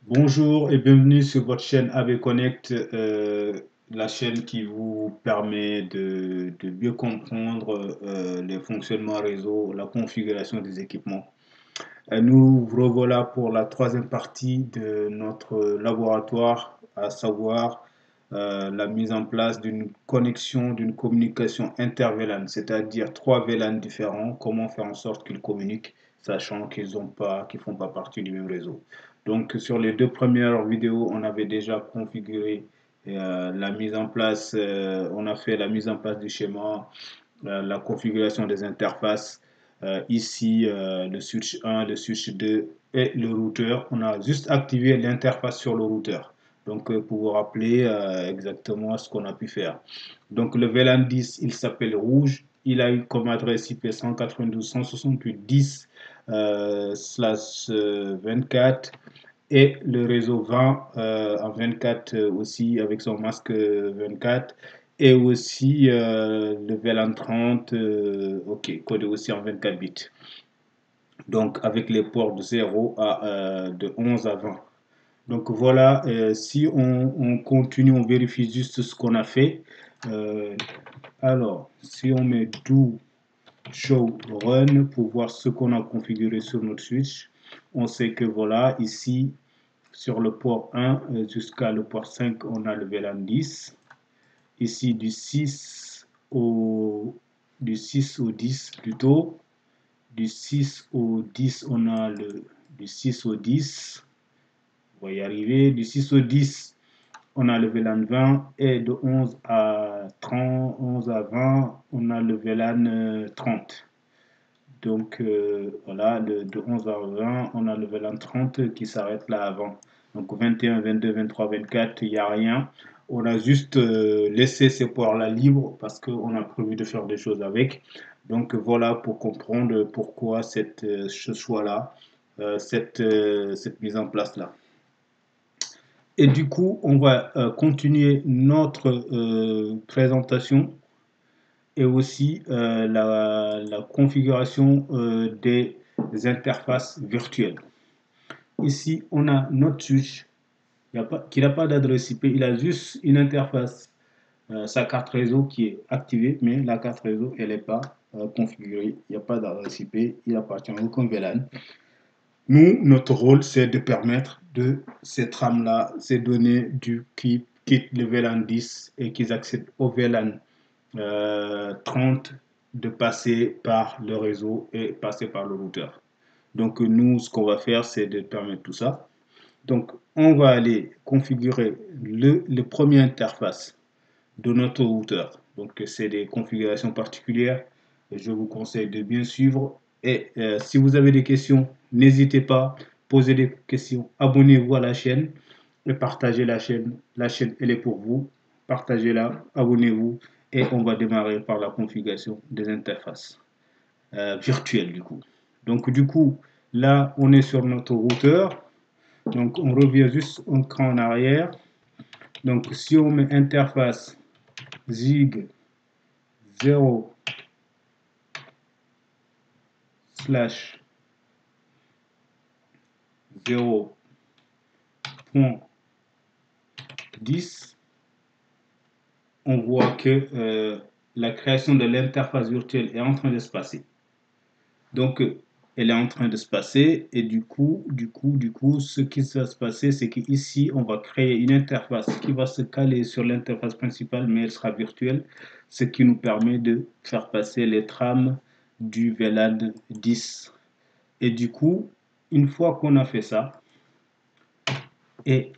Bonjour et bienvenue sur votre chaîne AB Connect, la chaîne qui vous permet de mieux comprendre les fonctionnements réseau, la configuration des équipements. Nous revoilà pour la troisième partie de notre laboratoire, à savoir la mise en place d'une connexion, d'une communication inter-VLAN, c'est-à-dire trois VLAN différents, comment faire en sorte qu'ils communiquent, sachant qu'ils ne font pas partie du même réseau. Donc sur les deux premières vidéos, on avait déjà configuré la mise en place, on a fait la mise en place du schéma, la configuration des interfaces. Ici, le switch 1, le switch 2 et le routeur. On a juste activé l'interface sur le routeur. Donc, pour vous rappeler exactement ce qu'on a pu faire. Donc, le VLAN 10, il s'appelle rouge. Il a eu comme adresse IP 192.168.10/24 et le réseau 20 en 24 aussi avec son masque 24 et aussi le VLAN 30 ok, codé aussi en 24 bits. Donc avec les ports de 0 à de 11 à 20. Donc voilà, si on continue, on vérifie juste ce qu'on a fait. Alors, si on met do show run pour voir ce qu'on a configuré sur notre switch, on sait que voilà, ici, sur le port 1 jusqu'à le port 5, on a le VLAN 10. Ici, du 6 au 10 plutôt. Du 6 au 10, on a du 6 au 10. On va y arriver. Du 6 au 10, on a le VLAN 20. Et de 11 à 30, 11 à 20, on a le VLAN 30. Donc voilà, de 11 à 20, on a le VLAN 30 qui s'arrête là avant. Donc 21, 22, 23, 24, il n'y a rien. On a juste laissé ces ports-là libres parce qu'on a prévu de faire des choses avec. Donc voilà pour comprendre pourquoi ce choix-là, cette mise en place-là. Et du coup, on va continuer notre présentation et aussi la configuration des interfaces virtuelles. Ici, on a notre switch qui n'a pas d'adresse IP, il a juste une interface, sa carte réseau qui est activée, mais la carte réseau, elle n'est pas configurée, il n'y a pas d'adresse IP, il appartient au aucun VLAN. Nous, notre rôle, c'est de permettre de ces trames-là, ces données qui quittent le VLAN 10 et qui accèdent au VLAN 30 de passer par le réseau et passer par le routeur. Donc nous, ce qu'on va faire, c'est de permettre tout ça. Donc on va aller configurer le premier interface de notre routeur. Donc c'est des configurations particulières. Je vous conseille de bien suivre. Et si vous avez des questions, n'hésitez pas, posez des questions, abonnez-vous à la chaîne et partagez la chaîne. La chaîne, elle est pour vous. Partagez-la, abonnez-vous et on va démarrer par la configuration des interfaces virtuelles du coup. Donc du coup, là, on est sur notre routeur. Donc on revient juste un cran en arrière. Donc si on met interface zig 0 slash 0.10, on voit que la création de l'interface virtuelle est en train de se passer. Donc, elle est en train de se passer et du coup, ce qui va se passer, c'est qu'ici, on va créer une interface qui va se caler sur l'interface principale, mais elle sera virtuelle, ce qui nous permet de faire passer les trames du VLAN 10. Et du coup, une fois qu'on a fait ça, et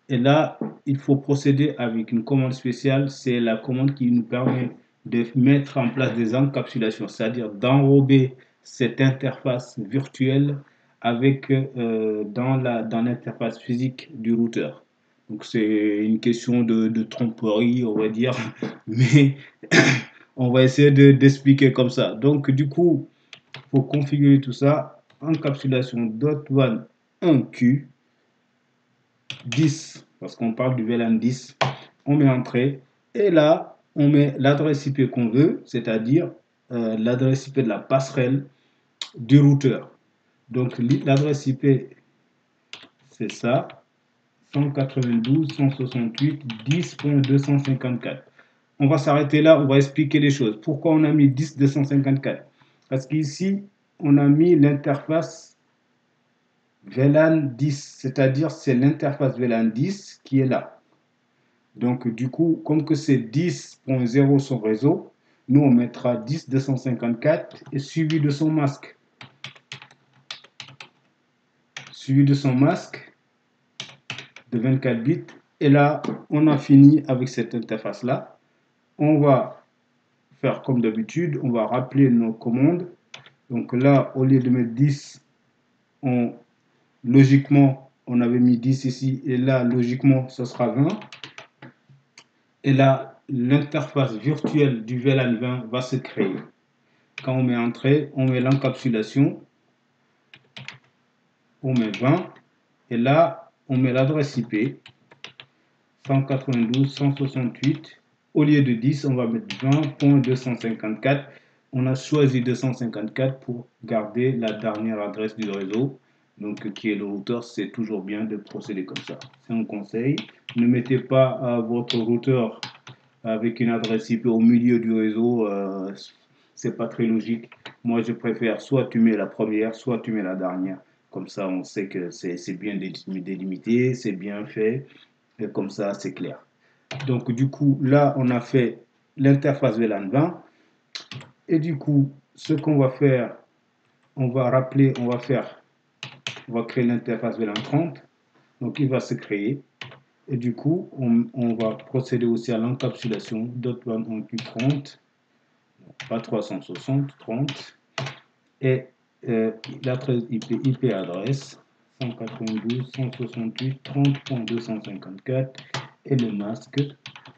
là, il faut procéder avec une commande spéciale, c'est la commande qui nous permet de mettre en place des encapsulations, c'est-à-dire d'enrober cette interface virtuelle avec dans l'interface physique du routeur. Donc c'est une question de tromperie, on va dire, mais on va essayer d'expliquer comme ça. Donc du coup, il faut configurer tout ça. Encapsulation .1 1Q 10, parce qu'on parle du VLAN 10. On met entrée et là, on met l'adresse IP qu'on veut, c'est-à-dire l'adresse IP de la passerelle du routeur. Donc l'adresse IP, c'est ça. 192.168.10.254. On va s'arrêter là, on va expliquer les choses. Pourquoi on a mis 10.254? Parce qu'ici, on a mis l'interface VLAN 10, c'est-à-dire c'est l'interface VLAN 10 qui est là. Donc du coup, comme que c'est 10.0 son réseau, nous on mettra 10.254 et suivi de son masque. Suivi de son masque de 24 bits. Et là, on a fini avec cette interface-là. On va faire comme d'habitude, on va rappeler nos commandes. Donc là, au lieu de mettre 10, logiquement, on avait mis 10 ici, et là, logiquement, ce sera 20. Et là, l'interface virtuelle du VLAN 20 va se créer. Quand on met entrée, on met l'encapsulation, on met 20, et là, on met l'adresse IP, 192.168. Au lieu de 10, on va mettre 20.254. On a choisi 254 pour garder la dernière adresse du réseau, donc qui est le routeur. C'est toujours bien de procéder comme ça. C'est un conseil. Ne mettez pas votre routeur avec une adresse IP au milieu du réseau. C'est pas très logique. Moi, je préfère soit tu mets la première, soit tu mets la dernière. Comme ça, on sait que c'est bien délimité, c'est bien fait. Et comme ça, c'est clair. Donc, du coup, là, on a fait l'interface VLAN 20. Et du coup, ce qu'on va faire, on va rappeler, on va créer l'interface VLAN 30. Donc, il va se créer. Et du coup, on va procéder aussi à l'encapsulation .1 en Q30, pas 360, 30. Et l'adresse IP adresse 192.168.30.254 et le masque.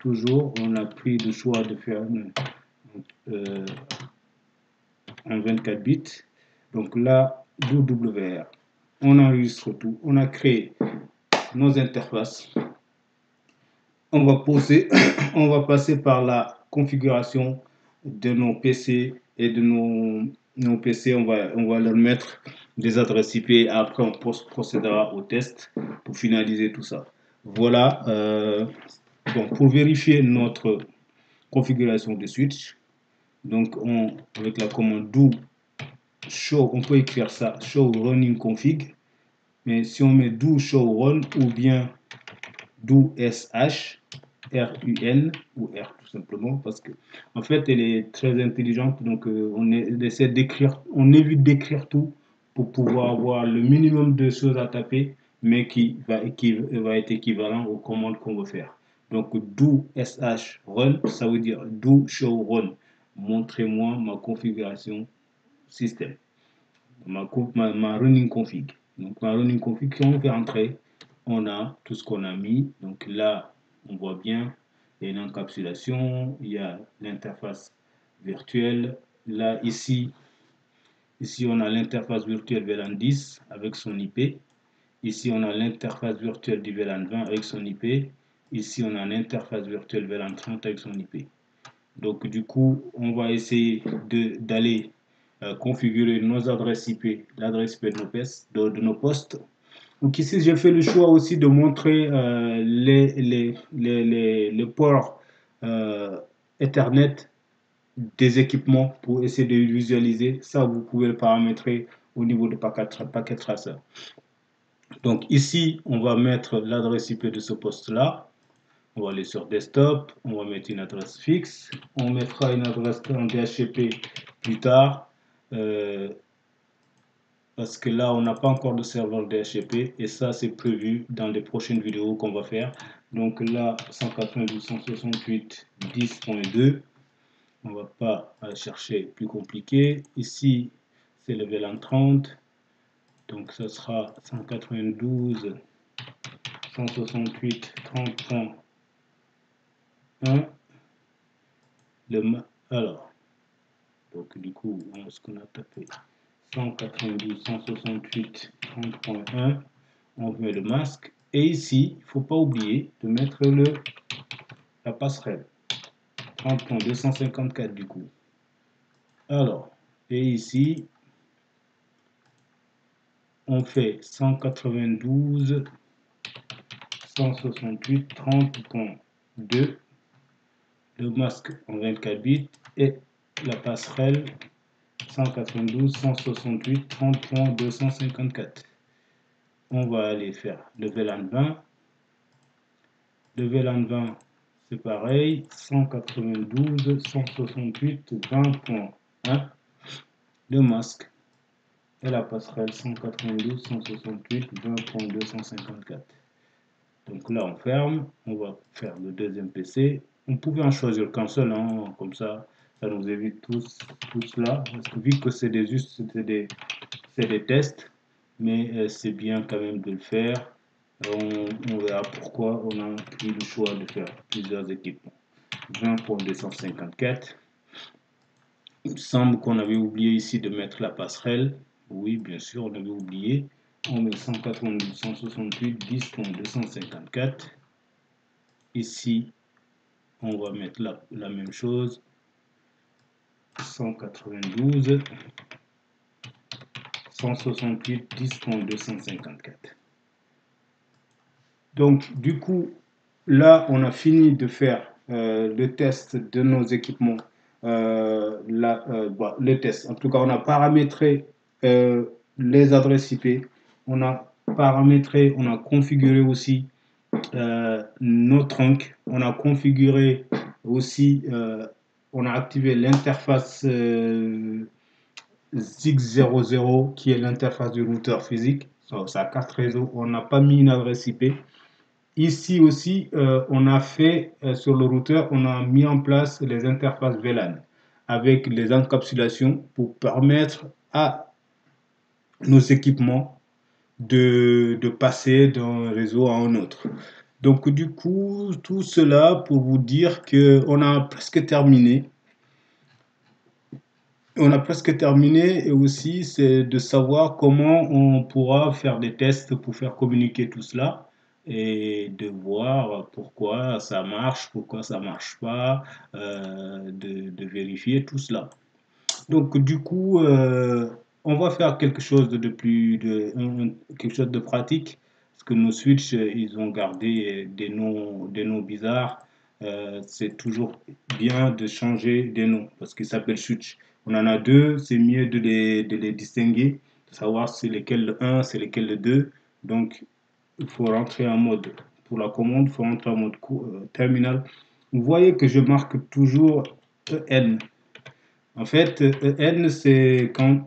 Toujours, on a pris le choix de faire un 24 bits. Donc là, WR. On enregistre tout. On a créé nos interfaces. On va passer par la configuration de nos PC et de nos PC. On va leur mettre des adresses IP. Après, on procédera au test pour finaliser tout ça. Voilà. Donc, pour vérifier notre configuration de switch, donc avec la commande do show, on peut écrire ça show running config, mais si on met do show run ou bien do sh run ou r tout simplement, parce que en fait elle est très intelligente, donc on essaie d'écrire, on évite d'écrire tout pour pouvoir avoir le minimum de choses à taper, mais qui va être équivalent aux commandes qu'on veut faire. Donc do sh run, ça veut dire do show run, montrez-moi ma configuration système, ma running config. Donc ma running config, quand on fait entrer, on a tout ce qu'on a mis. Donc là, on voit bien, il y a une encapsulation, il y a l'interface virtuelle. Là, ici on a l'interface virtuelle VLAN 10 avec son IP. Ici, on a l'interface virtuelle du VLAN 20 avec son IP. Ici, on a l'interface virtuelle VLAN 30 avec son IP. Donc, du coup, on va essayer d'aller configurer nos adresses IP, l'adresse IP de nos postes. Donc ici, j'ai fait le choix aussi de montrer les ports Ethernet des équipements pour essayer de visualiser. Ça, vous pouvez le paramétrer au niveau de packet tracer. Donc ici, on va mettre l'adresse IP de ce poste-là. On va aller sur desktop, on va mettre une adresse fixe. On mettra une adresse en DHCP plus tard. Parce que là, on n'a pas encore de serveur DHCP et ça, c'est prévu dans les prochaines vidéos qu'on va faire. Donc là, 192.168.10.2, on va pas aller chercher plus compliqué. Ici, c'est le VLAN 30, donc ça sera 192.168.30.1. Alors, donc du coup, ce qu'on a tapé 192.168.30.1, on met le masque et ici il ne faut pas oublier de mettre la passerelle 30.254 du coup. Alors, et ici on fait 192 168.30.2, le masque en 24 bits et la passerelle 192.168.30.254. On va aller faire le VLAN 20. Le VLAN 20, c'est pareil, 192.168.20.1, le masque et la passerelle 192.168.20.254. Donc là, on ferme, on va faire le deuxième PC. On pouvait en choisir qu'un seul, hein, comme ça nous évite tout cela. Parce que vu que c'est des tests, mais c'est bien quand même de le faire. On verra pourquoi on a pris le choix de faire plusieurs équipements. 20.254. Il me semble qu'on avait oublié ici de mettre la passerelle. Oui, bien sûr, on avait oublié. On met 192.168.10.254. Ici, on va mettre la même chose. 192. 168.10.254. Donc, du coup, là, on a fini de faire le test de nos équipements. Le test, en tout cas, on a paramétré les adresses IP. On a paramétré, on a configuré aussi nos trunks. On a configuré aussi, on a activé l'interface ZIG00 qui est l'interface du routeur physique. Sa carte réseau, on n'a pas mis une adresse IP. Ici aussi, on a fait sur le routeur, on a mis en place les interfaces VLAN avec les encapsulations pour permettre à nos équipements de passer d'un réseau à un autre. Donc du coup, tout cela pour vous dire qu'on a presque terminé. On a presque terminé et aussi c'est de savoir comment on pourra faire des tests pour faire communiquer tout cela et de voir pourquoi ça marche, pourquoi ça marche pas, de vérifier tout cela. Donc du coup, on va faire quelque chose quelque chose de pratique parce que nos switches ils ont gardé des noms bizarres. C'est toujours bien de changer des noms parce qu'ils s'appellent switch. On en a deux, c'est mieux de les distinguer, de savoir c'est lequel le 1, c'est lequel le 2. Donc il faut rentrer en mode, pour la commande, il faut rentrer en mode terminal. Vous voyez que je marque toujours EN. En fait, EN, c'est quand